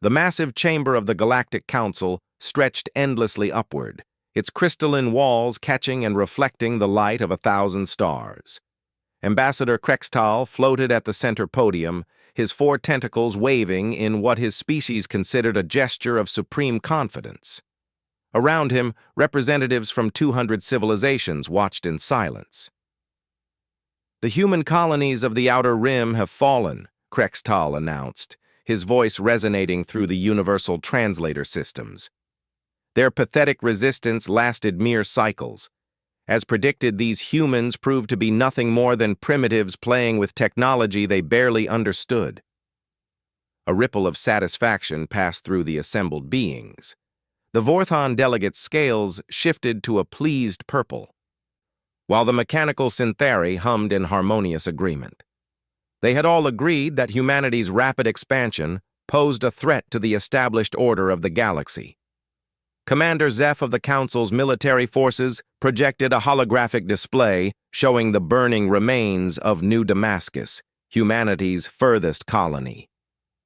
The massive chamber of the Galactic Council stretched endlessly upward, its crystalline walls catching and reflecting the light of 1,000 stars. Ambassador Krextal floated at the center podium, his 4 tentacles waving in what his species considered a gesture of supreme confidence. Around him, representatives from 200 civilizations watched in silence. "The human colonies of the Outer Rim have fallen," Krextal announced, his voice resonating through the universal translator systems. Their pathetic resistance lasted mere cycles. As predicted, these humans proved to be nothing more than primitives playing with technology they barely understood. A ripple of satisfaction passed through the assembled beings. The Vorthon delegates' scales shifted to a pleased purple, while the mechanical syntheri hummed in harmonious agreement. They had all agreed that humanity's rapid expansion posed a threat to the established order of the galaxy. Commander Zeph of the Council's military forces projected a holographic display showing the burning remains of New Damascus, humanity's furthest colony.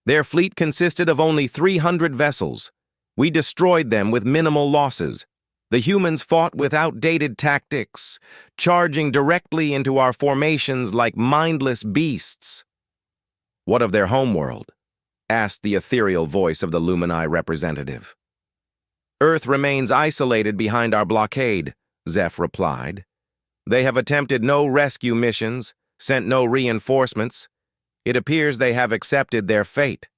Their fleet consisted of only 300 vessels. We destroyed them with minimal losses. The humans fought with outdated tactics, charging directly into our formations like mindless beasts. "What of their homeworld?" asked the ethereal voice of the Lumini representative. "Earth remains isolated behind our blockade," Zeph replied. "They have attempted no rescue missions, sent no reinforcements. It appears they have accepted their fate."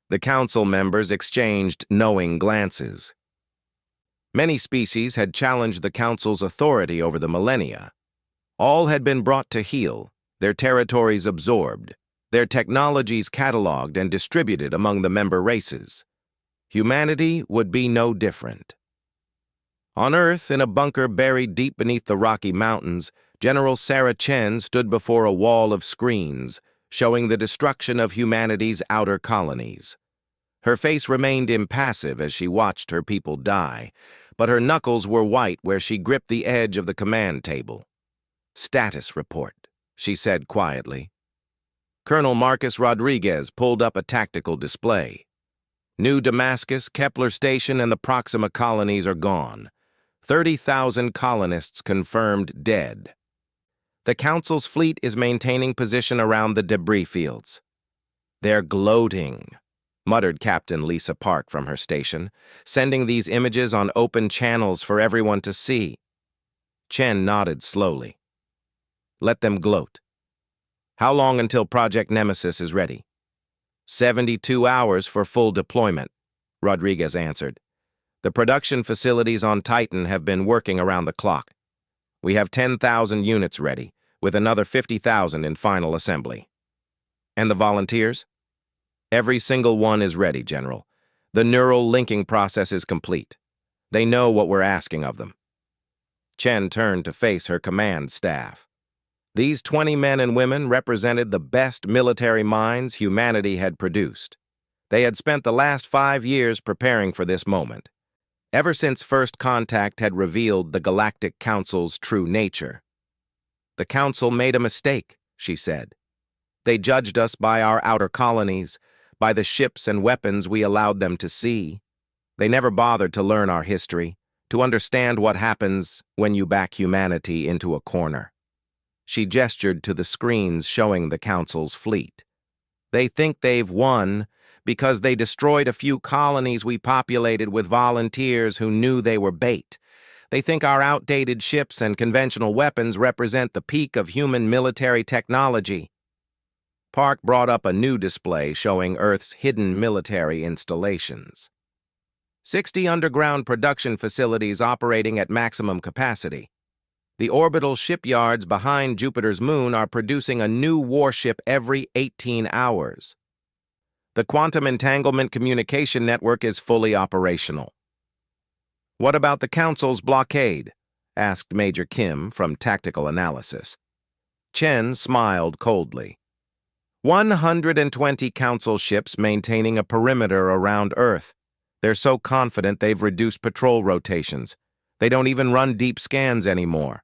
The council members exchanged knowing glances. Many species had challenged the council's authority over the millennia. All had been brought to heel, their territories absorbed, their technologies cataloged and distributed among the member races. Humanity would be no different. On Earth, in a bunker buried deep beneath the Rocky Mountains, General Sarah Chen stood before a wall of screens, showing the destruction of humanity's outer colonies. Her face remained impassive as she watched her people die, but her knuckles were white where she gripped the edge of the command table. "Status report," she said quietly. Colonel Marcus Rodriguez pulled up a tactical display. "New Damascus, Kepler Station, and the Proxima colonies are gone. 30,000 colonists confirmed dead. The Council's fleet is maintaining position around the debris fields." "They're gloating," muttered Captain Lisa Park from her station, "sending these images on open channels for everyone to see." Chen nodded slowly. "Let them gloat. How long until Project Nemesis is ready?" 72 hours for full deployment," Rodriguez answered. "The production facilities on Titan have been working around the clock. We have 10,000 units ready, with another 50,000 in final assembly." "And the volunteers?" "Every single one is ready, General. The neural linking process is complete. They know what we're asking of them." Chen turned to face her command staff. These 20 men and women represented the best military minds humanity had produced. They had spent the last 5 years preparing for this moment, ever since first contact had revealed the Galactic Council's true nature. "The Council made a mistake," she said. "They judged us by our outer colonies, by the ships and weapons we allowed them to see. They never bothered to learn our history, to understand what happens when you back humanity into a corner." She gestured to the screens showing the Council's fleet. "They think they've won because they destroyed a few colonies we populated with volunteers who knew they were bait. They think our outdated ships and conventional weapons represent the peak of human military technology." Park brought up a new display showing Earth's hidden military installations. 60 underground production facilities operating at maximum capacity. The orbital shipyards behind Jupiter's moon are producing a new warship every 18 hours. The quantum entanglement communication network is fully operational. "What about the Council's blockade?" asked Major Kim from Tactical Analysis. Chen smiled coldly. 120 Council ships maintaining a perimeter around Earth. They're so confident they've reduced patrol rotations. They don't even run deep scans anymore.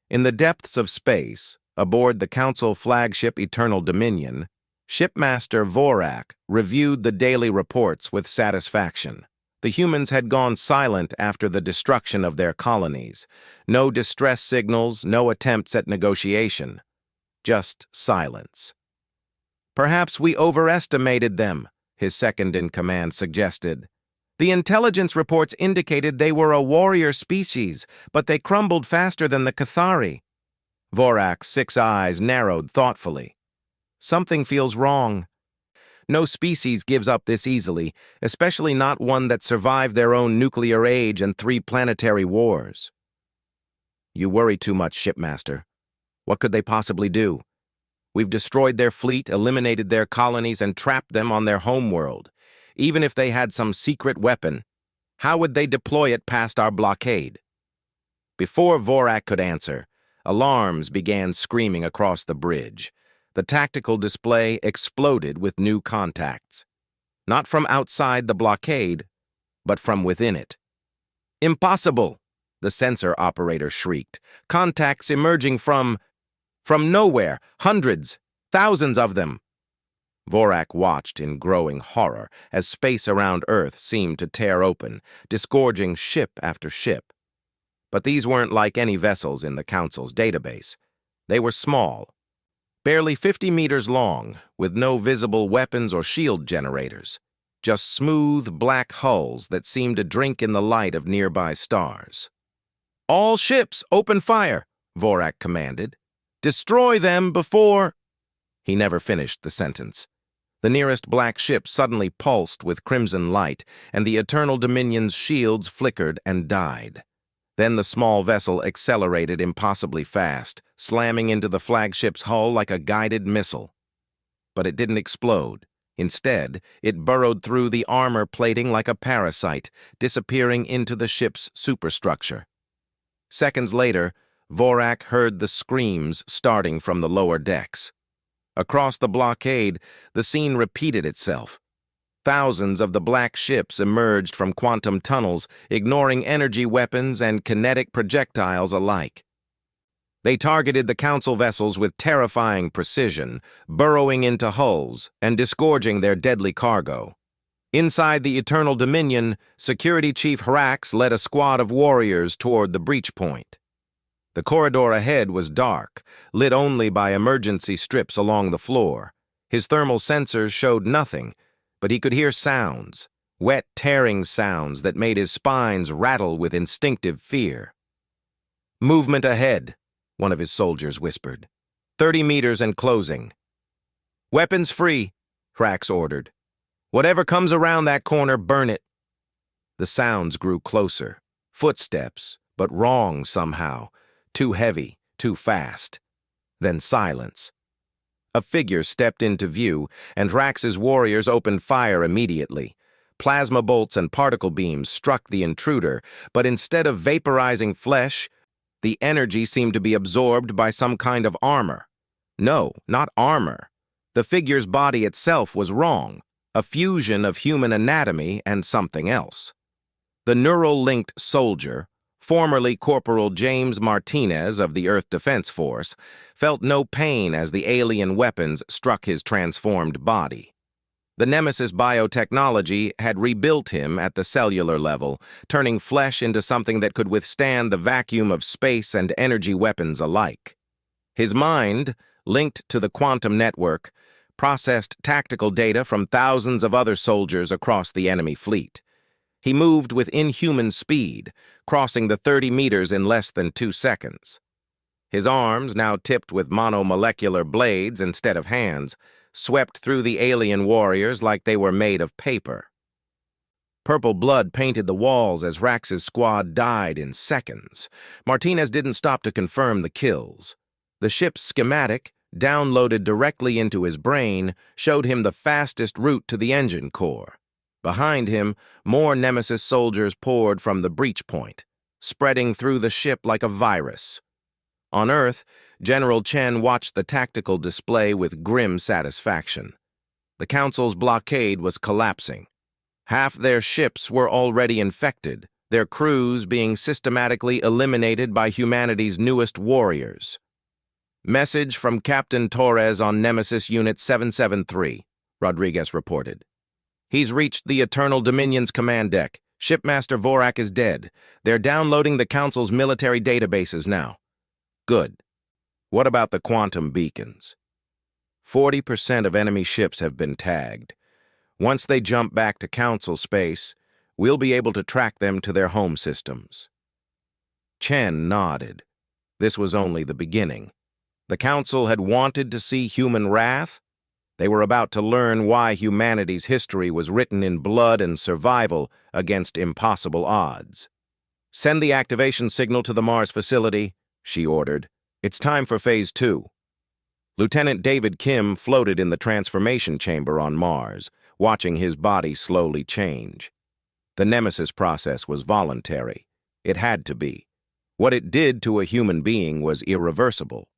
In the depths of space, aboard the Council flagship Eternal Dominion, Shipmaster Vorak reviewed the daily reports with satisfaction. The humans had gone silent after the destruction of their colonies. No distress signals, no attempts at negotiation. Just silence. "Perhaps we overestimated them," his second-in-command suggested. "The intelligence reports indicated they were a warrior species, but they crumbled faster than the Cathari." Vorak's 6 eyes narrowed thoughtfully. "Something feels wrong. No species gives up this easily, especially not one that survived their own nuclear age and 3 planetary wars." "You worry too much, Shipmaster. What could they possibly do? We've destroyed their fleet, eliminated their colonies, and trapped them on their homeworld. Even if they had some secret weapon, how would they deploy it past our blockade?" Before Vorak could answer, alarms began screaming across the bridge. The tactical display exploded with new contacts. Not from outside the blockade, but from within it. "Impossible!" the sensor operator shrieked. "Contacts emerging from nowhere, hundreds, thousands of them." Vorak watched in growing horror as space around Earth seemed to tear open, disgorging ship after ship. But these weren't like any vessels in the Council's database. They were small, barely 50 meters long, with no visible weapons or shield generators. Just smooth, black hulls that seemed to drink in the light of nearby stars. "All ships, open fire," Vorak commanded. "Destroy them before—" He never finished the sentence. The nearest black ship suddenly pulsed with crimson light, and the Eternal Dominion's shields flickered and died. Then the small vessel accelerated impossibly fast, slamming into the flagship's hull like a guided missile. But it didn't explode. Instead, it burrowed through the armor plating like a parasite, disappearing into the ship's superstructure. Seconds later, Vorak heard the screams starting from the lower decks. Across the blockade, the scene repeated itself. Thousands of the black ships emerged from quantum tunnels, ignoring energy weapons and kinetic projectiles alike. They targeted the Council vessels with terrifying precision, burrowing into hulls and disgorging their deadly cargo. Inside the Eternal Dominion, Security Chief Hrax led a squad of warriors toward the breach point. The corridor ahead was dark, lit only by emergency strips along the floor. His thermal sensors showed nothing, but he could hear sounds, wet, tearing sounds that made his spines rattle with instinctive fear. "Movement ahead," one of his soldiers whispered. 30 meters and closing." "Weapons free," Hrax ordered. "Whatever comes around that corner, burn it." The sounds grew closer. Footsteps, but wrong somehow. Too heavy, too fast. Then silence. A figure stepped into view, and Hrax's warriors opened fire immediately. Plasma bolts and particle beams struck the intruder, but instead of vaporizing flesh, the energy seemed to be absorbed by some kind of armor. No, not armor. The figure's body itself was wrong, a fusion of human anatomy and something else. The neural-linked soldier, formerly Corporal James Martinez of the Earth Defense Force, felt no pain as the alien weapons struck his transformed body. The Nemesis biotechnology had rebuilt him at the cellular level, turning flesh into something that could withstand the vacuum of space and energy weapons alike. His mind, linked to the quantum network, processed tactical data from thousands of other soldiers across the enemy fleet. He moved with inhuman speed, crossing the 30 meters in less than 2 seconds. His arms, now tipped with monomolecular blades instead of hands, swept through the alien warriors like they were made of paper. Purple blood painted the walls as Hrax's squad died in seconds. Martinez didn't stop to confirm the kills. The ship's schematic, downloaded directly into his brain, showed him the fastest route to the engine core. Behind him, more Nemesis soldiers poured from the breach point, spreading through the ship like a virus. On Earth, General Chen watched the tactical display with grim satisfaction. The Council's blockade was collapsing. Half their ships were already infected, their crews being systematically eliminated by humanity's newest warriors. Message from Captain Torres on Nemesis Unit 773, Rodriguez reported. He's reached the Eternal Dominion's command deck. Shipmaster Vorak is dead. They're downloading the Council's military databases now. Good. What about the quantum beacons? 40% of enemy ships have been tagged. Once they jump back to Council space, we'll be able to track them to their home systems. Chen nodded. This was only the beginning. The Council had wanted to see human wrath. They were about to learn why humanity's history was written in blood and survival against impossible odds. Send the activation signal to the Mars facility, she ordered. It's time for Phase 2. Lieutenant David Kim floated in the transformation chamber on Mars, watching his body slowly change. The Nemesis process was voluntary. It had to be. What it did to a human being was irreversible.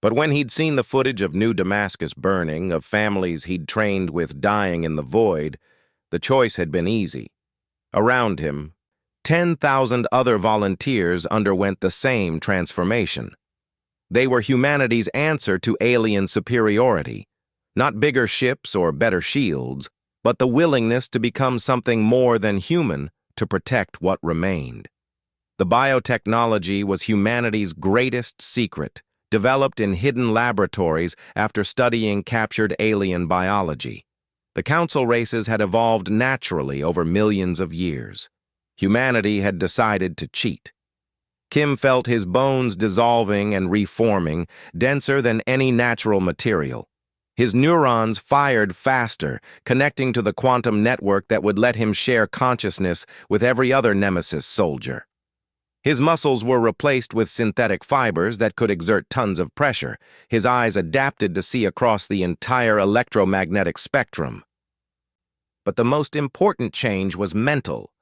But when he'd seen the footage of New Damascus burning, of families he'd trained with dying in the void, the choice had been easy. Around him, 10,000 other volunteers underwent the same transformation. They were humanity's answer to alien superiority, not bigger ships or better shields, but the willingness to become something more than human to protect what remained. The biotechnology was humanity's greatest secret, developed in hidden laboratories after studying captured alien biology. The Council races had evolved naturally over millions of years. Humanity had decided to cheat. Kim felt his bones dissolving and reforming, denser than any natural material. His neurons fired faster, connecting to the quantum network that would let him share consciousness with every other Nemesis soldier. His muscles were replaced with synthetic fibers that could exert tons of pressure. His eyes adapted to see across the entire electromagnetic spectrum. But the most important change was mental.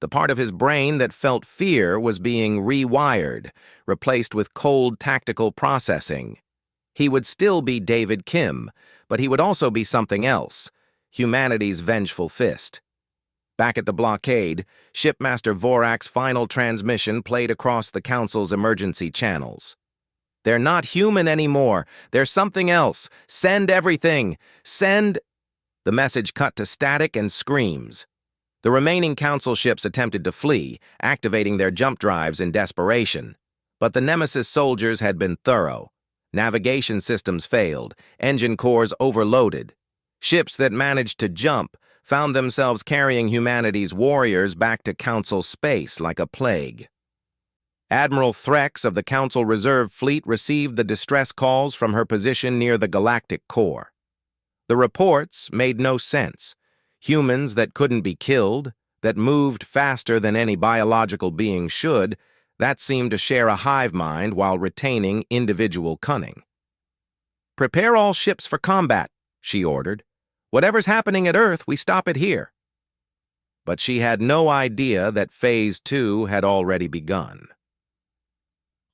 The part of his brain that felt fear was being rewired, replaced with cold tactical processing. He would still be David Kim, but he would also be something else, humanity's vengeful fist. Back at the blockade, Shipmaster Vorak's final transmission played across the Council's emergency channels. They're not human anymore. They're something else. Send everything. Send... The message cut to static and screams. The remaining Council ships attempted to flee, activating their jump drives in desperation. But the Nemesis soldiers had been thorough. Navigation systems failed, engine cores overloaded. Ships that managed to jump found themselves carrying humanity's warriors back to Council space like a plague. Admiral Threx of the Council Reserve Fleet received the distress calls from her position near the galactic core. The reports made no sense. Humans that couldn't be killed, that moved faster than any biological being should, that seemed to share a hive mind while retaining individual cunning. "Prepare all ships for combat," she ordered. "Whatever's happening at Earth, we stop it here." But she had no idea that Phase 2 had already begun.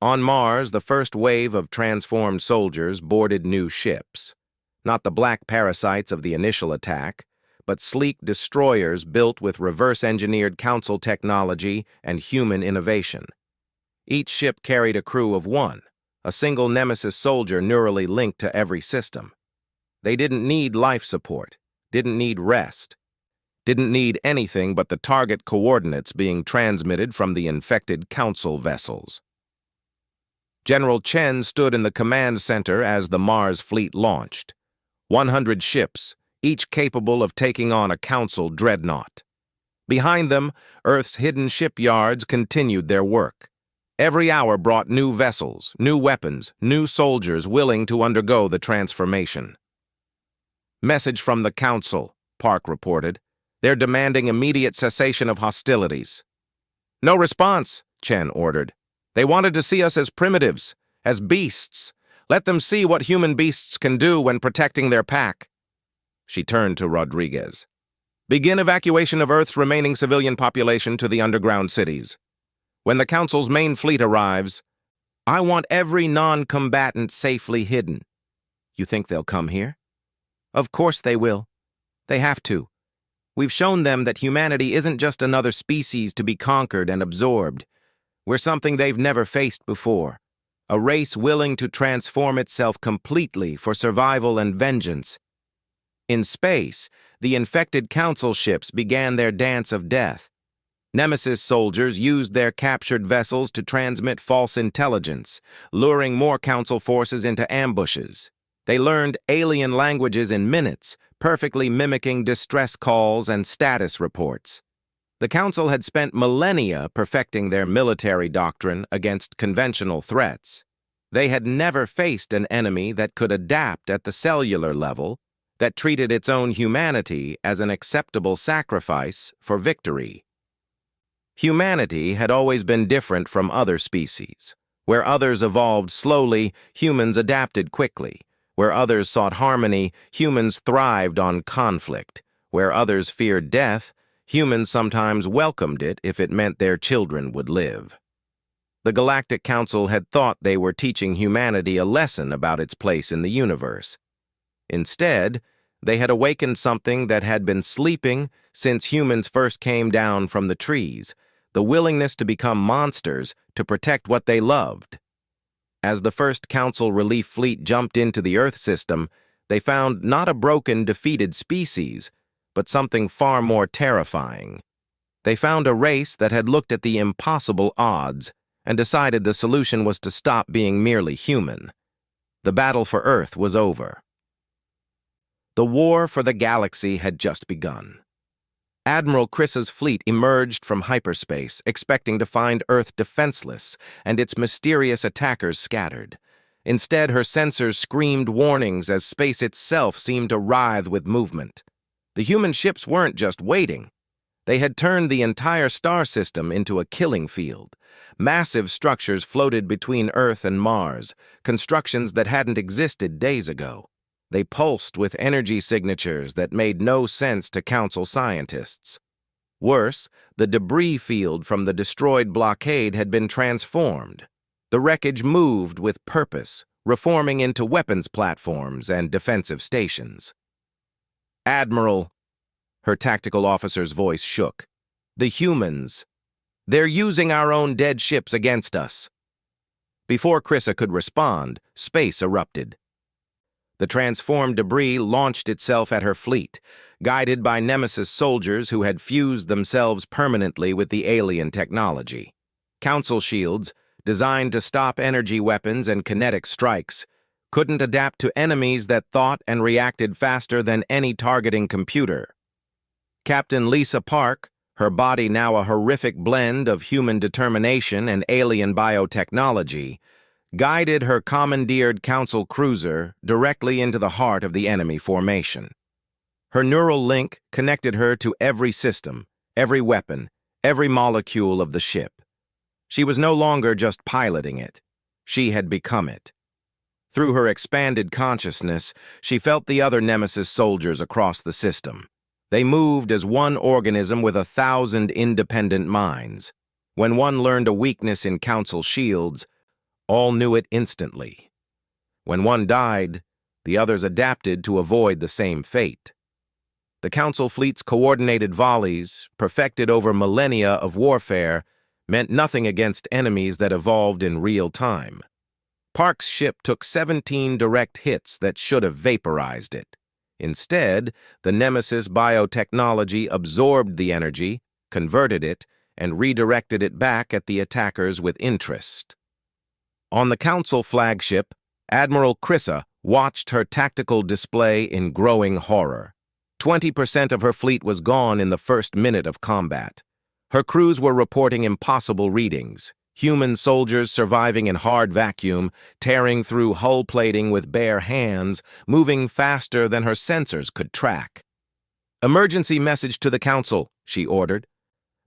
On Mars, the first wave of transformed soldiers boarded new ships. Not the black parasites of the initial attack, but sleek destroyers built with reverse-engineered Council technology and human innovation. Each ship carried a crew of one, a single Nemesis soldier neurally linked to every system. They didn't need life support, didn't need rest, didn't need anything but the target coordinates being transmitted from the infected Council vessels. General Chen stood in the command center as the Mars fleet launched. 100 ships, each capable of taking on a Council dreadnought. Behind them, Earth's hidden shipyards continued their work. Every hour brought new vessels, new weapons, new soldiers willing to undergo the transformation. "Message from the Council," Park reported. "They're demanding immediate cessation of hostilities." "No response," Chen ordered. "They wanted to see us as primitives, as beasts. Let them see what human beasts can do when protecting their pack." She turned to Rodriguez. "Begin evacuation of Earth's remaining civilian population to the underground cities. When the Council's main fleet arrives, I want every non-combatant safely hidden." "You think they'll come here?" "Of course they will. They have to. We've shown them that humanity isn't just another species to be conquered and absorbed. We're something they've never faced before. a race willing to transform itself completely for survival and vengeance. In space, the infected council ships began their dance of death. Nemesis soldiers used their captured vessels to transmit false intelligence, luring more council forces into ambushes. They learned alien languages in minutes, perfectly mimicking distress calls and status reports. The council had spent millennia perfecting their military doctrine against conventional threats. They had never faced an enemy that could adapt at the cellular level, that treated its own humanity as an acceptable sacrifice for victory. Humanity had always been different from other species. Where others evolved slowly, humans adapted quickly. Where others sought harmony, humans thrived on conflict. Where others feared death, humans sometimes welcomed it if it meant their children would live. The Galactic Council had thought they were teaching humanity a lesson about its place in the universe. Instead, they had awakened something that had been sleeping since humans first came down from the trees, the willingness to become monsters to protect what they loved. As the first Council relief fleet jumped into the Earth system, they found not a broken, defeated species, but something far more terrifying. They found a race that had looked at the impossible odds and decided the solution was to stop being merely human. The battle for Earth was over. The war for the galaxy had just begun. Admiral Chris's fleet emerged from hyperspace, expecting to find Earth defenseless and its mysterious attackers scattered. Instead, her sensors screamed warnings as space itself seemed to writhe with movement. The human ships weren't just waiting. They had turned the entire star system into a killing field. Massive structures floated between Earth and Mars, constructions that hadn't existed days ago. They pulsed with energy signatures that made no sense to Council scientists. Worse, the debris field from the destroyed blockade had been transformed. The wreckage moved with purpose, reforming into weapons platforms and defensive stations. "Admiral," her tactical officer's voice shook. "The humans. They're using our own dead ships against us." Before Chrissa could respond, space erupted. The transformed debris launched itself at her fleet, guided by Nemesis soldiers who had fused themselves permanently with the alien technology. Council shields, designed to stop energy weapons and kinetic strikes, couldn't adapt to enemies that thought and reacted faster than any targeting computer. Captain Lisa Park, her body now a horrific blend of human determination and alien biotechnology, guided her commandeered Council cruiser directly into the heart of the enemy formation. Her neural link connected her to every system, every weapon, every molecule of the ship. She was no longer just piloting it. She had become it. Through her expanded consciousness, she felt the other Nemesis soldiers across the system. They moved as one organism with 1,000 independent minds. When one learned a weakness in Council shields, all knew it instantly. When one died, the others adapted to avoid the same fate. The Council fleet's coordinated volleys, perfected over millennia of warfare, meant nothing against enemies that evolved in real time. Park's ship took 17 direct hits that should have vaporized it. Instead, the Nemesis biotechnology absorbed the energy, converted it, and redirected it back at the attackers with interest. On the Council flagship, Admiral Chrissa watched her tactical display in growing horror. 20% of her fleet was gone in the first minute of combat. Her crews were reporting impossible readings. Human soldiers surviving in hard vacuum, tearing through hull plating with bare hands, moving faster than her sensors could track. "Emergency message to the Council," she ordered.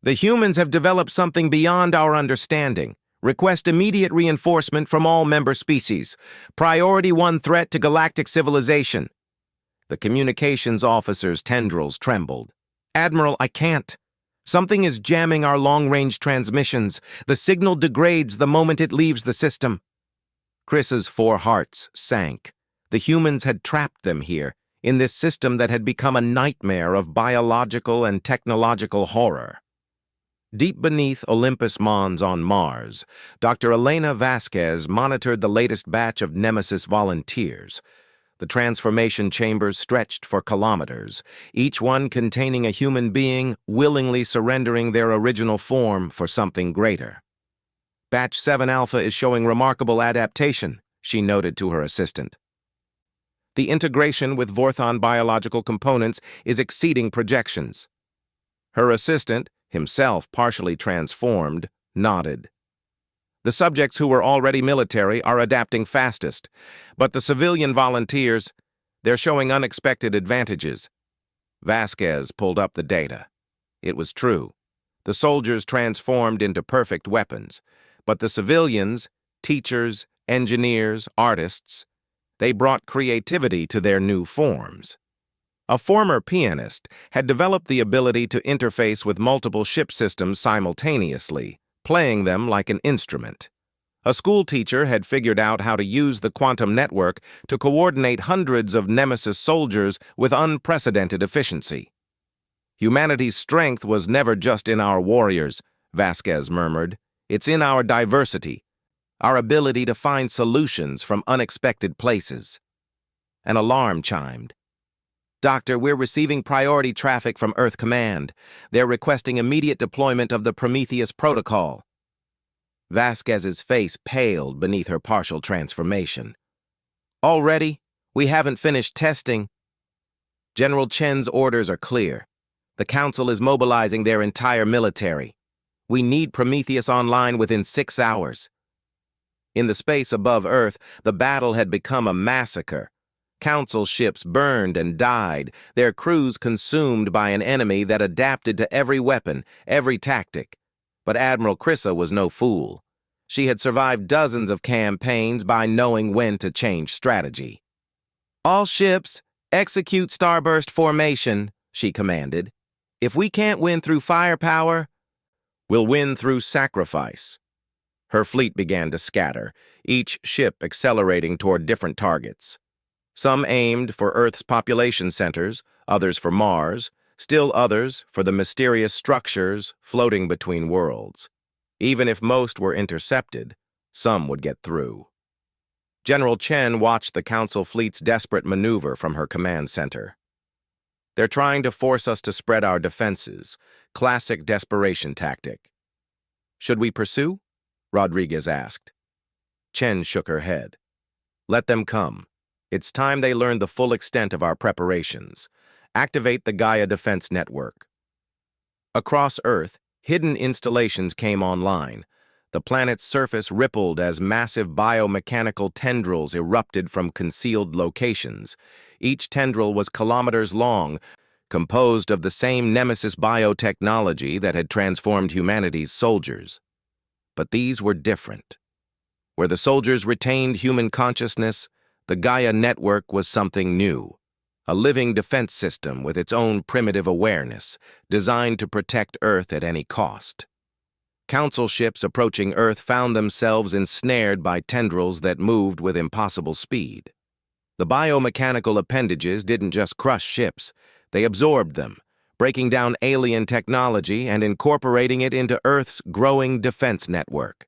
"The humans have developed something beyond our understanding. Request immediate reinforcement from all member species. Priority 1 threat to galactic civilization." The communications officer's tendrils trembled. "Admiral, I can't. Something is jamming our long-range transmissions. The signal degrades the moment it leaves the system." Chris's 4 hearts sank. The humans had trapped them here, in this system that had become a nightmare of biological and technological horror. Deep beneath Olympus Mons on Mars, Dr. Elena Vasquez monitored the latest batch of Nemesis volunteers. The transformation chambers stretched for kilometers, each one containing a human being willingly surrendering their original form for something greater. Batch 7 Alpha is showing remarkable adaptation, she noted to her assistant. The integration with Vorthon biological components is exceeding projections. Her assistant, himself partially transformed, nodded. The subjects who were already military are adapting fastest, but the civilian volunteers, they're showing unexpected advantages. Vasquez pulled up the data. It was true. The soldiers transformed into perfect weapons, but the civilians, teachers, engineers, artists, they brought creativity to their new forms. A former pianist had developed the ability to interface with multiple ship systems simultaneously, playing them like an instrument. A school teacher had figured out how to use the quantum network to coordinate hundreds of Nemesis soldiers with unprecedented efficiency. Humanity's strength was never just in our warriors, Vasquez murmured. It's in our diversity, our ability to find solutions from unexpected places. An alarm chimed. Doctor, we're receiving priority traffic from Earth Command. They're requesting immediate deployment of the Prometheus Protocol. Vasquez's face paled beneath her partial transformation. Already? We haven't finished testing. General Chen's orders are clear. The Council is mobilizing their entire military. We need Prometheus online within 6 hours. In the space above Earth, the battle had become a massacre. Council ships burned and died, their crews consumed by an enemy that adapted to every weapon, every tactic. But Admiral Crissa was no fool. She had survived dozens of campaigns by knowing when to change strategy. All ships, execute starburst formation, she commanded. If we can't win through firepower, we'll win through sacrifice. Her fleet began to scatter, each ship accelerating toward different targets. Some aimed for Earth's population centers, others for Mars, still others for the mysterious structures floating between worlds. Even if most were intercepted, some would get through. General Chen watched the Council fleet's desperate maneuver from her command center. They're trying to force us to spread our defenses, classic desperation tactic. Should we pursue? Rodriguez asked. Chen shook her head. Let them come. It's time they learned the full extent of our preparations. Activate the Gaia Defense Network. Across Earth, hidden installations came online. The planet's surface rippled as massive biomechanical tendrils erupted from concealed locations. Each tendril was kilometers long, composed of the same Nemesis biotechnology that had transformed humanity's soldiers. But these were different. Where the soldiers retained human consciousness, the Gaia network was something new, a living defense system with its own primitive awareness, designed to protect Earth at any cost. Council ships approaching Earth found themselves ensnared by tendrils that moved with impossible speed. The biomechanical appendages didn't just crush ships, they absorbed them, breaking down alien technology and incorporating it into Earth's growing defense network.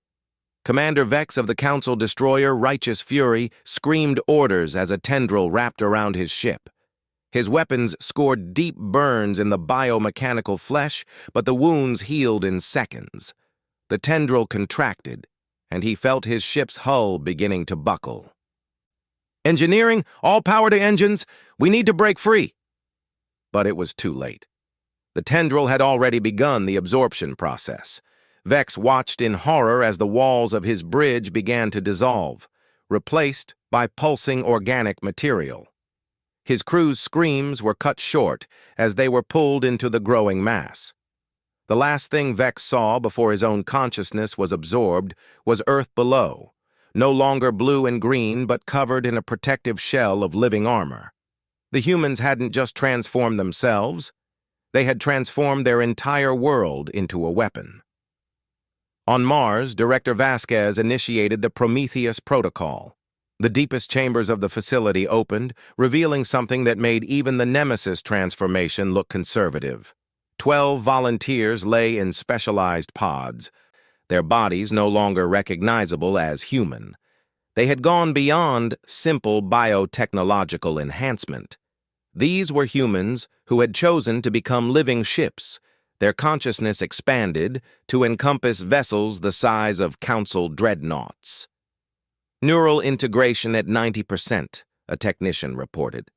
Commander Vex of the Council destroyer Righteous Fury screamed orders as a tendril wrapped around his ship. His weapons scored deep burns in the biomechanical flesh, but the wounds healed in seconds. The tendril contracted, and he felt his ship's hull beginning to buckle. Engineering, all power to engines, we need to break free. But it was too late. The tendril had already begun the absorption process. Vex watched in horror as the walls of his bridge began to dissolve, replaced by pulsing organic material. His crew's screams were cut short as they were pulled into the growing mass. The last thing Vex saw before his own consciousness was absorbed was Earth below, no longer blue and green but covered in a protective shell of living armor. The humans hadn't just transformed themselves, they had transformed their entire world into a weapon. On Mars, Director Vasquez initiated the Prometheus Protocol. The deepest chambers of the facility opened, revealing something that made even the Nemesis transformation look conservative. 12 volunteers lay in specialized pods, their bodies no longer recognizable as human. They had gone beyond simple biotechnological enhancement. These were humans who had chosen to become living ships. Their consciousness expanded to encompass vessels the size of Council dreadnoughts. Neural integration at 90%, a technician reported.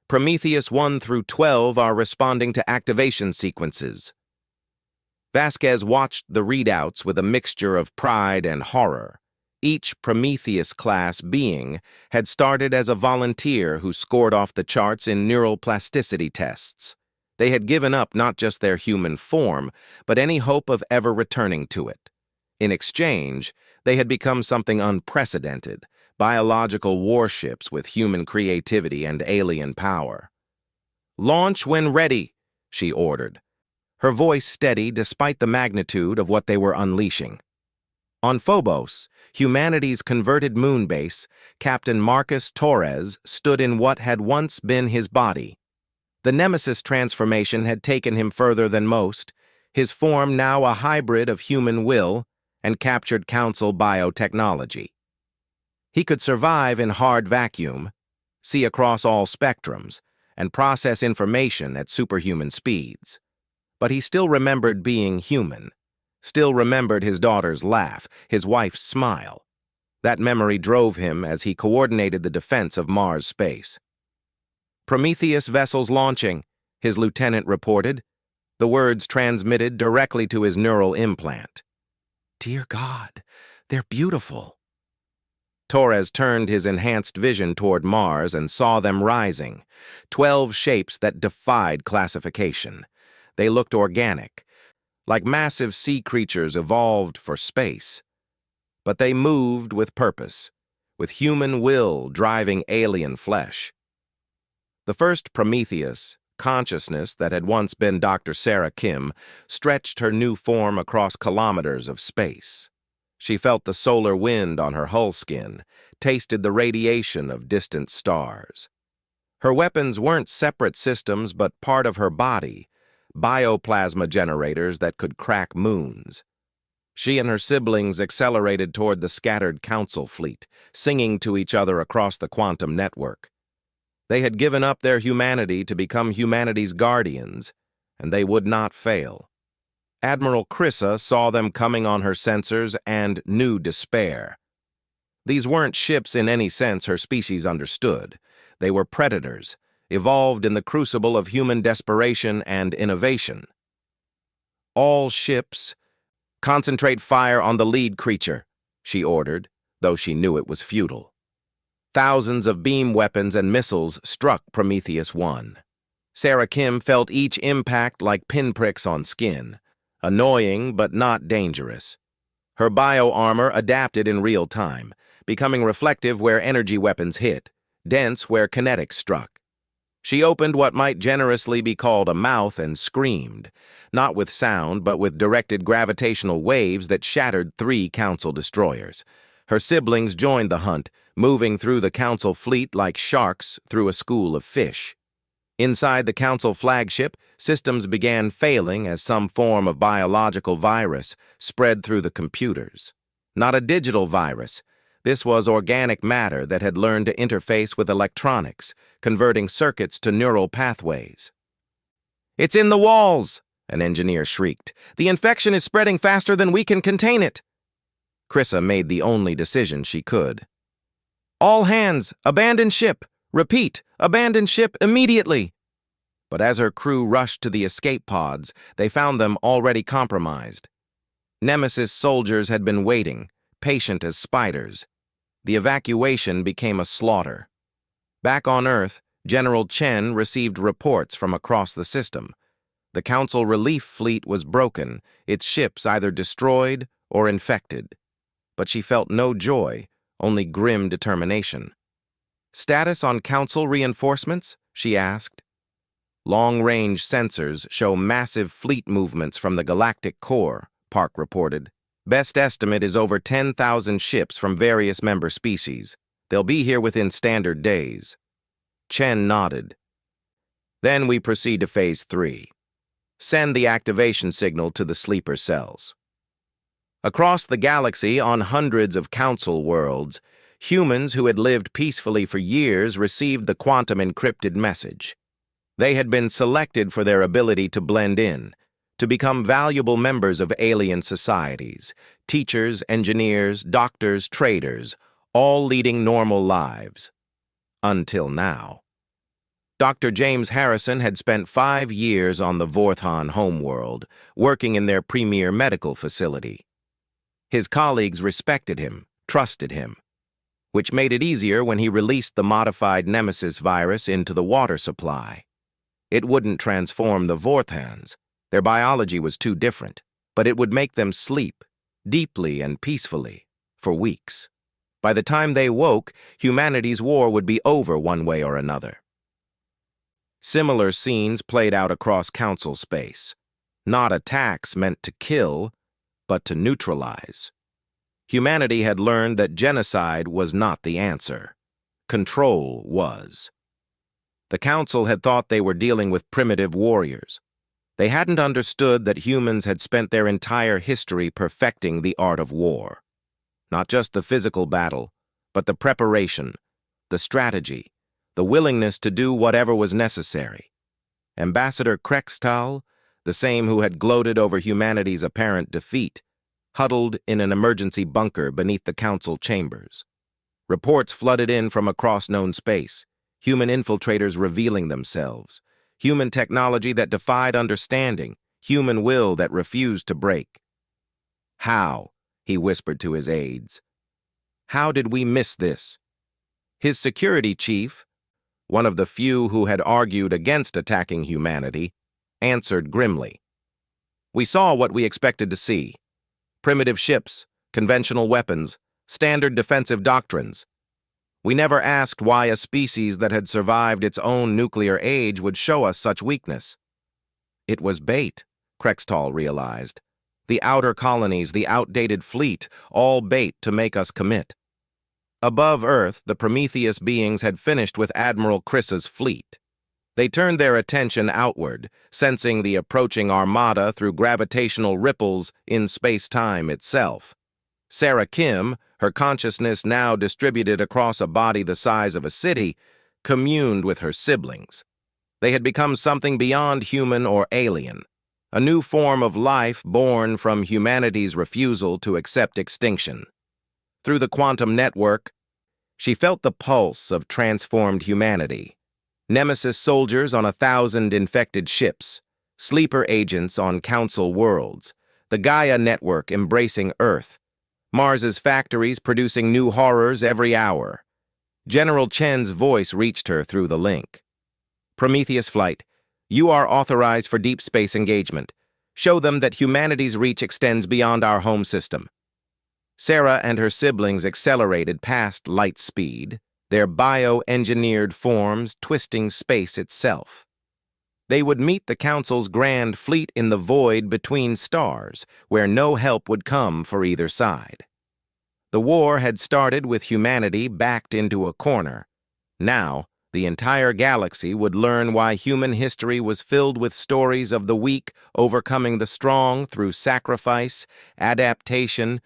Prometheus 1 through 12 are responding to activation sequences. Vasquez watched the readouts with a mixture of pride and horror. Each Prometheus-class being had started as a volunteer who scored off the charts in neural plasticity tests. They had given up not just their human form, but any hope of ever returning to it. In exchange, they had become something unprecedented, biological warships with human creativity and alien power. "Launch when ready," she ordered, her voice steady despite the magnitude of what they were unleashing. On Phobos, humanity's converted moon base, Captain Marcus Torres stood in what had once been his body. The Nemesis transformation had taken him further than most, his form now a hybrid of human will and captured Council biotechnology. He could survive in hard vacuum, see across all spectrums, and process information at superhuman speeds. But he still remembered being human, still remembered his daughter's laugh, his wife's smile. That memory drove him as he coordinated the defense of Mars space. "Prometheus vessels launching," his lieutenant reported, the words transmitted directly to his neural implant. "Dear God, they're beautiful." Torres turned his enhanced vision toward Mars and saw them rising, 12 shapes that defied classification. They looked organic, like massive sea creatures evolved for space. But they moved with purpose, with human will driving alien flesh. The first Prometheus, consciousness that had once been Dr. Sarah Kim, stretched her new form across kilometers of space. She felt the solar wind on her hull skin, tasted the radiation of distant stars. Her weapons weren't separate systems but part of her body, bioplasma generators that could crack moons. She and her siblings accelerated toward the scattered Council fleet, singing to each other across the quantum network. They had given up their humanity to become humanity's guardians, and they would not fail. Admiral Crissa saw them coming on her sensors and knew despair. These weren't ships in any sense her species understood. They were predators, evolved in the crucible of human desperation and innovation. "All ships, concentrate fire on the lead creature," she ordered, though she knew it was futile. Thousands of beam weapons and missiles struck Prometheus 1. Sarah Kim felt each impact like pinpricks on skin, annoying but not dangerous. Her bio-armor adapted in real time, becoming reflective where energy weapons hit, dense where kinetics struck. She opened what might generously be called a mouth and screamed, not with sound but with directed gravitational waves that shattered 3 Council destroyers. Her siblings joined the hunt, moving through the Council fleet like sharks through a school of fish. Inside the Council flagship, systems began failing as some form of biological virus spread through the computers. Not a digital virus. This was organic matter that had learned to interface with electronics, converting circuits to neural pathways. "It's in the walls!" an engineer shrieked. "The infection is spreading faster than we can contain it." Crissa made the only decision she could. "All hands, abandon ship! Repeat, abandon ship immediately!" But as her crew rushed to the escape pods, they found them already compromised. Nemesis soldiers had been waiting, patient as spiders. The evacuation became a slaughter. Back on Earth, General Chen received reports from across the system. The Council relief fleet was broken, its ships either destroyed or infected. But she felt no joy, only grim determination. "Status on Council reinforcements?" she asked. "Long-range sensors show massive fleet movements from the galactic core," Park reported. "Best estimate is over 10,000 ships from various member species. They'll be here within standard days." Chen nodded. "Then we proceed to Phase 3. Send the activation signal to the sleeper cells. Across the galaxy, on hundreds of council worlds, humans who had lived peacefully for years received the quantum-encrypted message. They had been selected for their ability to blend in, to become valuable members of alien societies, teachers, engineers, doctors, traders, all leading normal lives. Until now. Dr. James Harrison had spent 5 years on the Vorthon homeworld, working in their premier medical facility. His colleagues respected him, trusted him, which made it easier when he released the modified Nemesis virus into the water supply. It wouldn't transform the Vorthans. Their biology was too different, but it would make them sleep, deeply and peacefully, for weeks. By the time they woke, humanity's war would be over one way or another. Similar scenes played out across council space. Not attacks meant to kill, but to neutralize. Humanity had learned that genocide was not the answer. Control was. The council had thought they were dealing with primitive warriors. They hadn't understood that humans had spent their entire history perfecting the art of war. Not just the physical battle, but the preparation, the strategy, the willingness to do whatever was necessary. Ambassador Krextal, the same who had gloated over humanity's apparent defeat, huddled in an emergency bunker beneath the council chambers. Reports flooded in from across known space, human infiltrators revealing themselves, human technology that defied understanding, human will that refused to break. "How?" he whispered to his aides. "How did we miss this?" His security chief, one of the few who had argued against attacking humanity, answered grimly. "We saw what we expected to see. Primitive ships, conventional weapons, standard defensive doctrines. We never asked why a species that had survived its own nuclear age would show us such weakness." It was bait, Krextal realized. The outer colonies, the outdated fleet, all bait to make us commit. Above Earth, the Prometheus beings had finished with Admiral Chris's fleet. They turned their attention outward, sensing the approaching armada through gravitational ripples in space-time itself. Sarah Kim, her consciousness now distributed across a body the size of a city, communed with her siblings. They had become something beyond human or alien, a new form of life born from humanity's refusal to accept extinction. Through the quantum network, she felt the pulse of transformed humanity. Nemesis soldiers on 1,000 infected ships, sleeper agents on council worlds, the Gaia network embracing Earth, Mars's factories producing new horrors every hour. General Chen's voice reached her through the link. "Prometheus Flight, you are authorized for deep space engagement. Show them that humanity's reach extends beyond our home system." Sarah and her siblings accelerated past light speed, their bio-engineered forms twisting space itself. They would meet the Council's grand fleet in the void between stars, where no help would come for either side. The war had started with humanity backed into a corner. Now, the entire galaxy would learn why human history was filled with stories of the weak overcoming the strong through sacrifice, adaptation,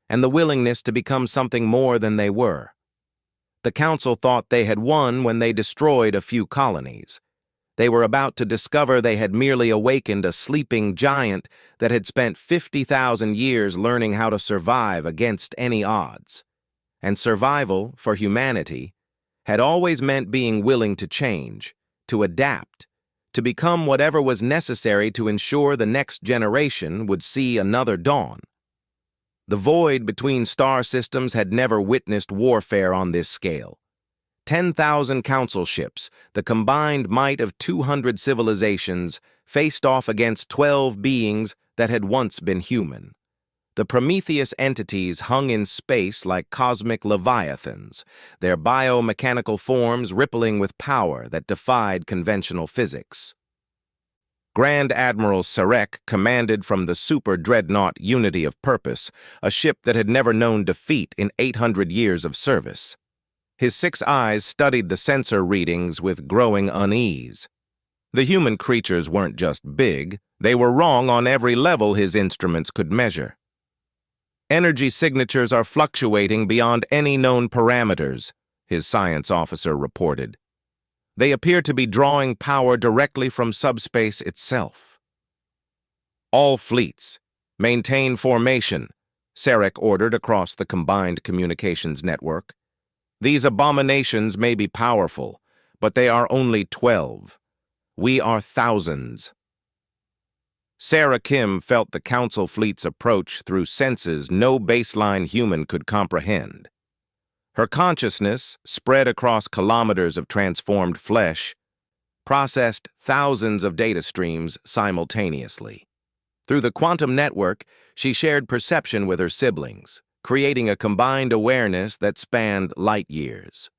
and the willingness to become something more than they were. The Council thought they had won when they destroyed a few colonies. They were about to discover they had merely awakened a sleeping giant that had spent 50,000 years learning how to survive against any odds. And survival, for humanity, had always meant being willing to change, to adapt, to become whatever was necessary to ensure the next generation would see another dawn. The void between star systems had never witnessed warfare on this scale. 10,000 council ships, the combined might of 200 civilizations, faced off against 12 beings that had once been human. The Prometheus entities hung in space like cosmic leviathans, their biomechanical forms rippling with power that defied conventional physics. Grand Admiral Sarek commanded from the super-dreadnought Unity of Purpose, a ship that had never known defeat in 800 years of service. His 6 eyes studied the sensor readings with growing unease. The human creatures weren't just big, they were wrong on every level his instruments could measure. Energy signatures are fluctuating beyond any known parameters, his science officer reported. They appear to be drawing power directly from subspace itself. All fleets, maintain formation, Sarek ordered across the combined communications network. These abominations may be powerful, but they are only 12. We are thousands. Sarah Kim felt the Council fleet's approach through senses no baseline human could comprehend. Her consciousness, spread across kilometers of transformed flesh, processed thousands of data streams simultaneously. Through the quantum network, she shared perception with her siblings, creating a combined awareness that spanned light years.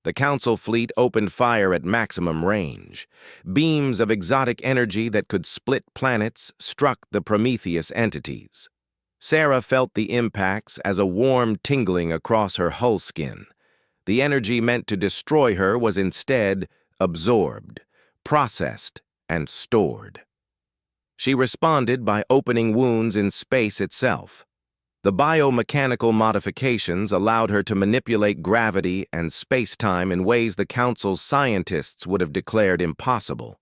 The Council fleet opened fire at maximum range. Beams of exotic energy that could split planets struck the Prometheus entities. Sarah felt the impacts as a warm tingling across her hull skin. The energy meant to destroy her was instead absorbed, processed, and stored. She responded by opening wounds in space itself. The biomechanical modifications allowed her to manipulate gravity and space-time in ways the Council's scientists would have declared impossible.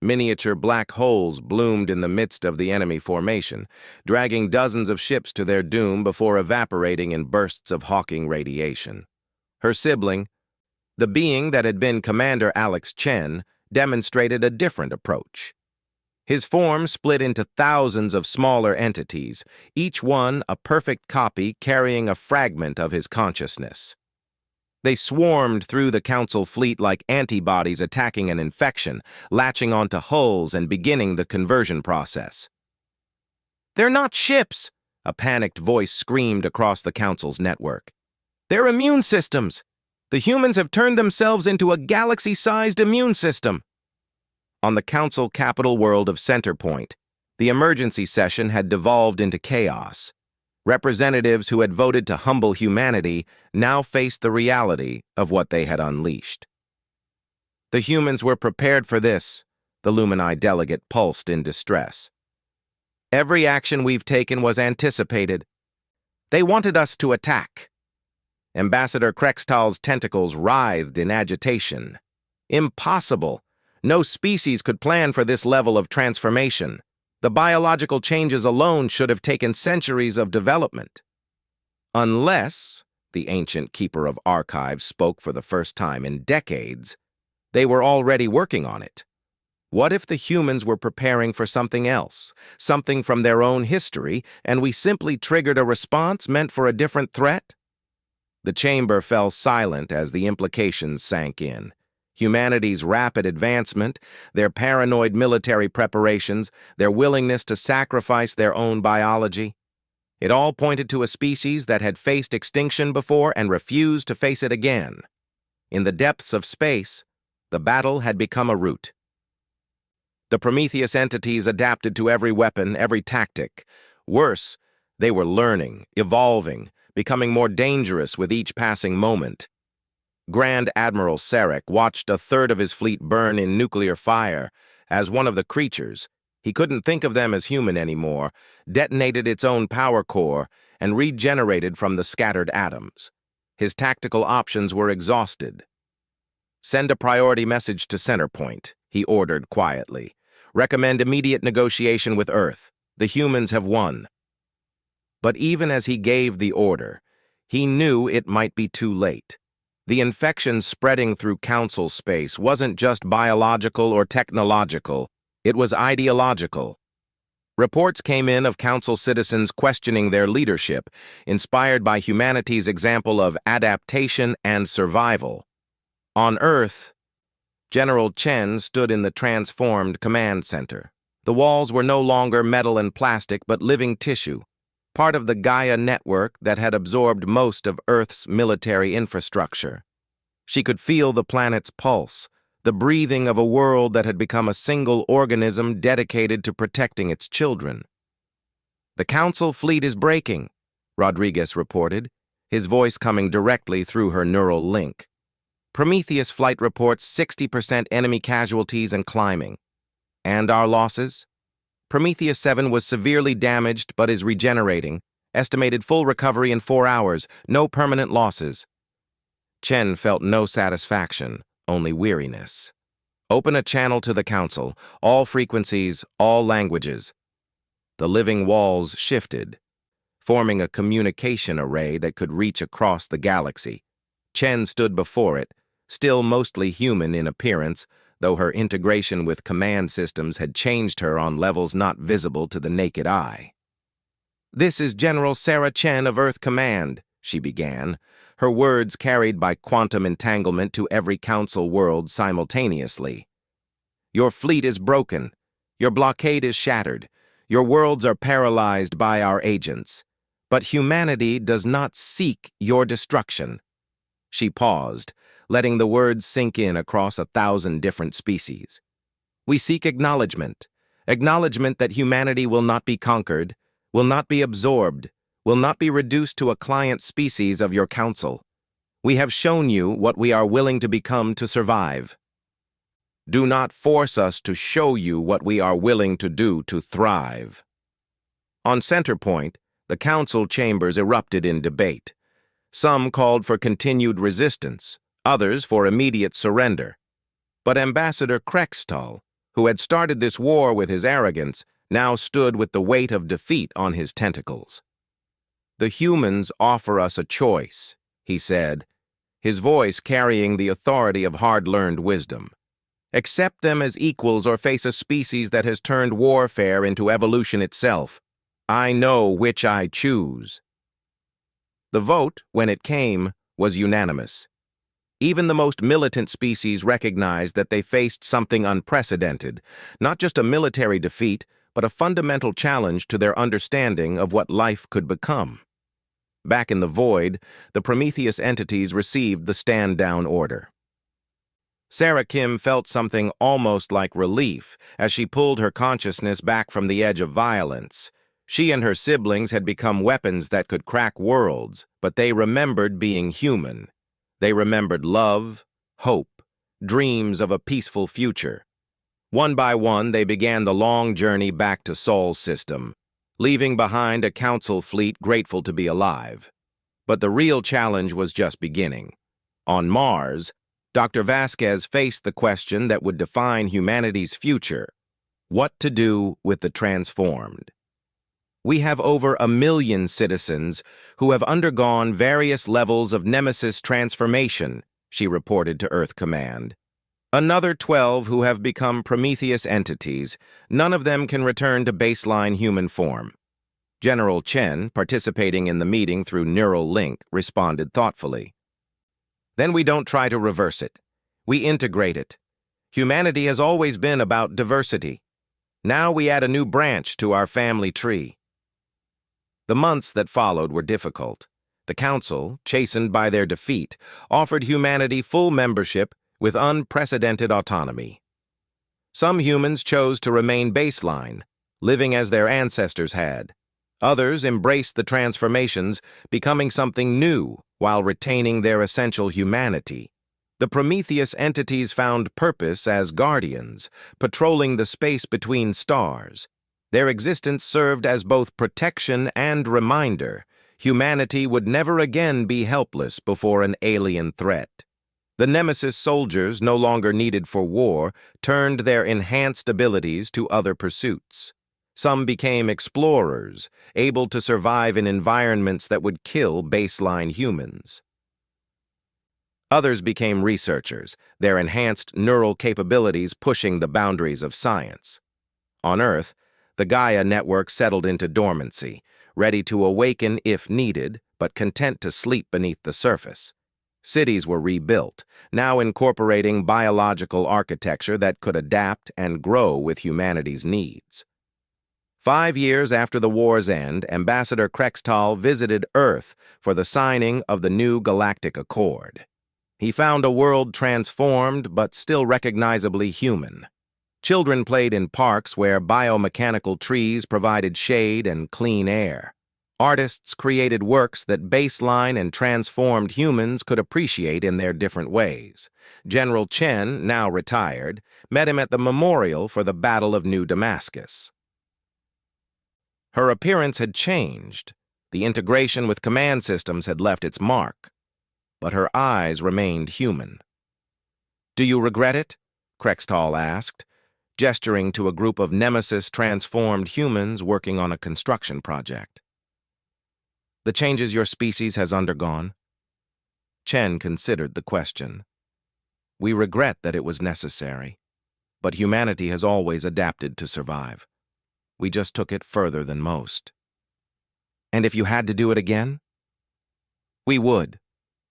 Miniature black holes bloomed in the midst of the enemy formation, dragging dozens of ships to their doom before evaporating in bursts of Hawking radiation. Her sibling, the being that had been Commander Alex Chen, demonstrated a different approach. His form split into thousands of smaller entities, each one a perfect copy carrying a fragment of his consciousness. They swarmed through the Council fleet like antibodies attacking an infection, latching onto hulls and beginning the conversion process. "They're not ships!" a panicked voice screamed across the Council's network. "They're immune systems! The humans have turned themselves into a galaxy-sized immune system!" On the Council capital world of Centerpoint, the emergency session had devolved into chaos. Representatives who had voted to humble humanity now faced the reality of what they had unleashed. The humans were prepared for this, the Lumini delegate pulsed in distress. "Every action we've taken was anticipated. They wanted us to attack." Ambassador Krextal's tentacles writhed in agitation. "Impossible! No species could plan for this level of transformation. The biological changes alone should have taken centuries of development." Unless, the ancient keeper of archives spoke for the first time in decades, they were already working on it. What if the humans were preparing for something else, something from their own history, and we simply triggered a response meant for a different threat? The chamber fell silent as the implications sank in. Humanity's rapid advancement, their paranoid military preparations, their willingness to sacrifice their own biology. It all pointed to a species that had faced extinction before and refused to face it again. In the depths of space, the battle had become a rout. The Prometheus entities adapted to every weapon, every tactic. Worse, they were learning, evolving, becoming more dangerous with each passing moment. Grand Admiral Sarek watched a third of his fleet burn in nuclear fire as one of the creatures, he couldn't think of them as human anymore, detonated its own power core and regenerated from the scattered atoms. His tactical options were exhausted. "Send a priority message to Centerpoint," he ordered quietly. "Recommend immediate negotiation with Earth. The humans have won." But even as he gave the order, he knew it might be too late. The infection spreading through Council space wasn't just biological or technological, it was ideological. Reports came in of Council citizens questioning their leadership, inspired by humanity's example of adaptation and survival. On Earth, General Chen stood in the transformed command center. The walls were no longer metal and plastic but living tissue, part of the Gaia network that had absorbed most of Earth's military infrastructure. She could feel the planet's pulse, the breathing of a world that had become a single organism dedicated to protecting its children. "The Council fleet is breaking," Rodriguez reported, his voice coming directly through her neural link. Prometheus flight reports 60% enemy casualties and climbing. And our losses? Prometheus 7 was severely damaged but is regenerating. Estimated full recovery in 4 hours. No permanent losses. Chen felt no satisfaction, only weariness. Open a channel to the council. All frequencies, all languages. The living walls shifted, forming a communication array that could reach across the galaxy. Chen stood before it, still mostly human in appearance, though her integration with command systems had changed her on levels not visible to the naked eye. "This is General Sarah Chen of Earth Command," she began, her words carried by quantum entanglement to every council world simultaneously. "Your fleet is broken. Your blockade is shattered. Your worlds are paralyzed by our agents. But humanity does not seek your destruction." She paused, letting the words sink in across 1,000 different species. "We seek acknowledgement. Acknowledgement that humanity will not be conquered, will not be absorbed, will not be reduced to a client species of your council. We have shown you what we are willing to become to survive. Do not force us to show you what we are willing to do to thrive." On Centerpoint, the council chambers erupted in debate. Some called for continued resistance, others for immediate surrender. But Ambassador Krextal, who had started this war with his arrogance, now stood with the weight of defeat on his tentacles. "The humans offer us a choice," he said, his voice carrying the authority of hard-learned wisdom. "Accept them as equals or face a species that has turned warfare into evolution itself. I know which I choose." The vote, when it came, was unanimous. Even the most militant species recognized that they faced something unprecedented, not just a military defeat, but a fundamental challenge to their understanding of what life could become. Back in the void, the Prometheus entities received the stand-down order. Sarah Kim felt something almost like relief as she pulled her consciousness back from the edge of violence. She and her siblings had become weapons that could crack worlds, but they remembered being human. They remembered love, hope, dreams of a peaceful future. One by one, they began the long journey back to Sol's system, leaving behind a council fleet grateful to be alive. But the real challenge was just beginning. On Mars, Dr. Vasquez faced the question that would define humanity's future: what to do with the transformed. "We have over 1 million citizens who have undergone various levels of Nemesis transformation," she reported to Earth Command. "Another 12 who have become Prometheus entities. None of them can return to baseline human form." General Chen, participating in the meeting through neural link, responded thoughtfully. "Then we don't try to reverse it. We integrate it. Humanity has always been about diversity. Now we add a new branch to our family tree." The months that followed were difficult. The Council, chastened by their defeat, offered humanity full membership with unprecedented autonomy. Some humans chose to remain baseline, living as their ancestors had. Others embraced the transformations, becoming something new while retaining their essential humanity. The Prometheus entities found purpose as guardians, patrolling the space between stars. Their existence served as both protection and reminder. Humanity would never again be helpless before an alien threat. The Nemesis soldiers, no longer needed for war, turned their enhanced abilities to other pursuits. Some became explorers, able to survive in environments that would kill baseline humans. Others became researchers, their enhanced neural capabilities pushing the boundaries of science. On Earth, the Gaia network settled into dormancy, ready to awaken if needed, but content to sleep beneath the surface. Cities were rebuilt, now incorporating biological architecture that could adapt and grow with humanity's needs. 5 years after the war's end, Ambassador Krextal visited Earth for the signing of the new Galactic Accord. He found a world transformed but still recognizably human. Children played in parks where biomechanical trees provided shade and clean air. Artists created works that baseline and transformed humans could appreciate in their different ways. General Chen, now retired, met him at the memorial for the Battle of New Damascus. Her appearance had changed. The integration with command systems had left its mark. But her eyes remained human. "Do you regret it?" Krextall asked, gesturing to a group of Nemesis-transformed humans working on a construction project. "The changes your species has undergone?" Chen considered the question. "We regret that it was necessary, but humanity has always adapted to survive. We just took it further than most." "And if you had to do it again?" "We would,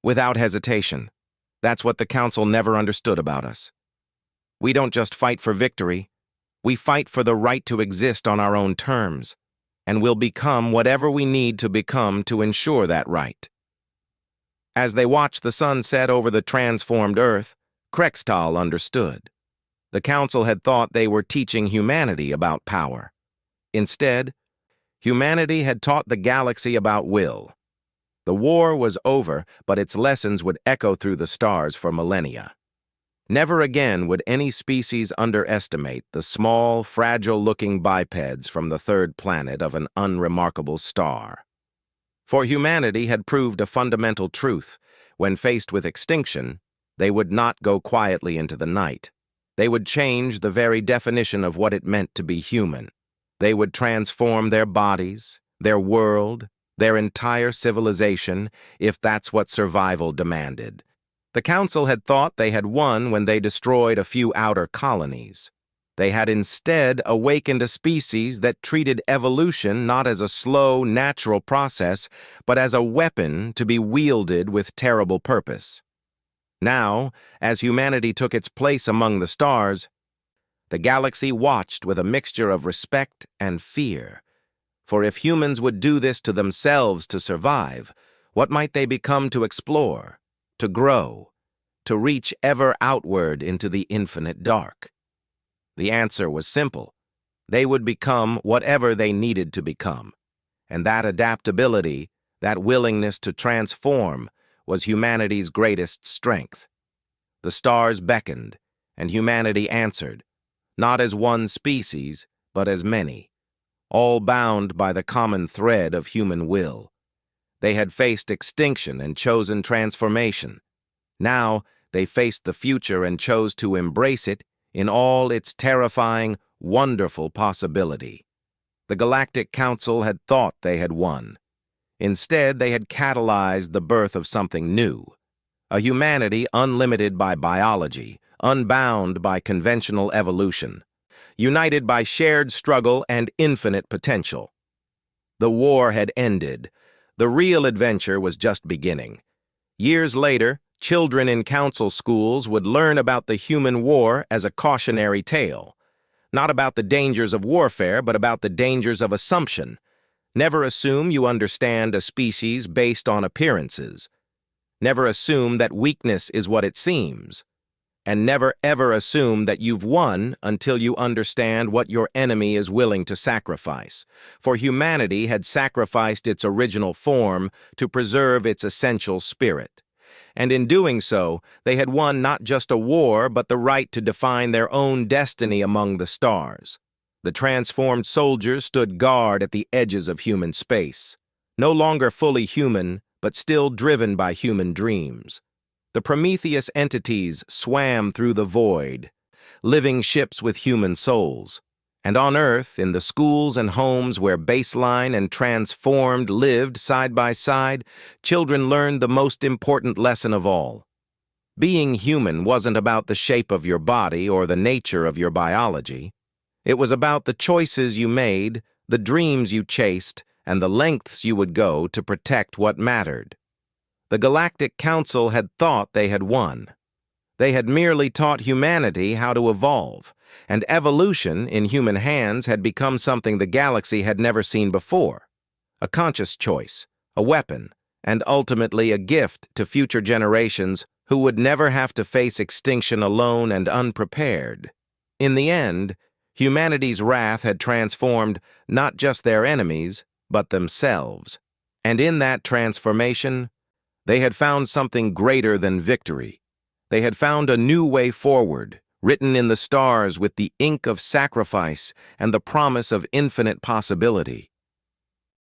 without hesitation. That's what the Council never understood about us. We don't just fight for victory, we fight for the right to exist on our own terms, and we'll become whatever we need to become to ensure that right." As they watched the sun set over the transformed Earth, Krextall understood. The Council had thought they were teaching humanity about power. Instead, humanity had taught the galaxy about will. The war was over, but its lessons would echo through the stars for millennia. Never again would any species underestimate the small, fragile-looking bipeds from the third planet of an unremarkable star. For humanity had proved a fundamental truth. When faced with extinction, they would not go quietly into the night. They would change the very definition of what it meant to be human. They would transform their bodies, their world, their entire civilization, if that's what survival demanded. The Council had thought they had won when they destroyed a few outer colonies. They had instead awakened a species that treated evolution not as a slow, natural process, but as a weapon to be wielded with terrible purpose. Now, as humanity took its place among the stars, the galaxy watched with a mixture of respect and fear. For if humans would do this to themselves to survive, what might they become to explore, to grow, to reach ever outward into the infinite dark? The answer was simple. They would become whatever they needed to become. And that adaptability, that willingness to transform, was humanity's greatest strength. The stars beckoned, and humanity answered, not as one species, but as many, all bound by the common thread of human will. They had faced extinction and chosen transformation. Now they faced the future and chose to embrace it in all its terrifying, wonderful possibility. The Galactic Council had thought they had won. Instead, they had catalyzed the birth of something new, a humanity unlimited by biology, unbound by conventional evolution, united by shared struggle and infinite potential. The war had ended. The real adventure was just beginning. Years later, children in council schools would learn about the human war as a cautionary tale, not about the dangers of warfare, but about the dangers of assumption. Never assume you understand a species based on appearances. Never assume that weakness is what it seems. And never ever assume that you've won until you understand what your enemy is willing to sacrifice. For humanity had sacrificed its original form to preserve its essential spirit. And in doing so, they had won not just a war, but the right to define their own destiny among the stars. The transformed soldiers stood guard at the edges of human space, no longer fully human, but still driven by human dreams. The Prometheus entities swam through the void, living ships with human souls. And on Earth, in the schools and homes where baseline and transformed lived side by side, children learned the most important lesson of all. Being human wasn't about the shape of your body or the nature of your biology. It was about the choices you made, the dreams you chased, and the lengths you would go to protect what mattered. The Galactic Council had thought they had won. They had merely taught humanity how to evolve, and evolution in human hands had become something the galaxy had never seen before. A conscious choice, a weapon, and ultimately a gift to future generations who would never have to face extinction alone and unprepared. In the end, humanity's wrath had transformed not just their enemies, but themselves. And in that transformation, they had found something greater than victory. They had found a new way forward, written in the stars with the ink of sacrifice and the promise of infinite possibility.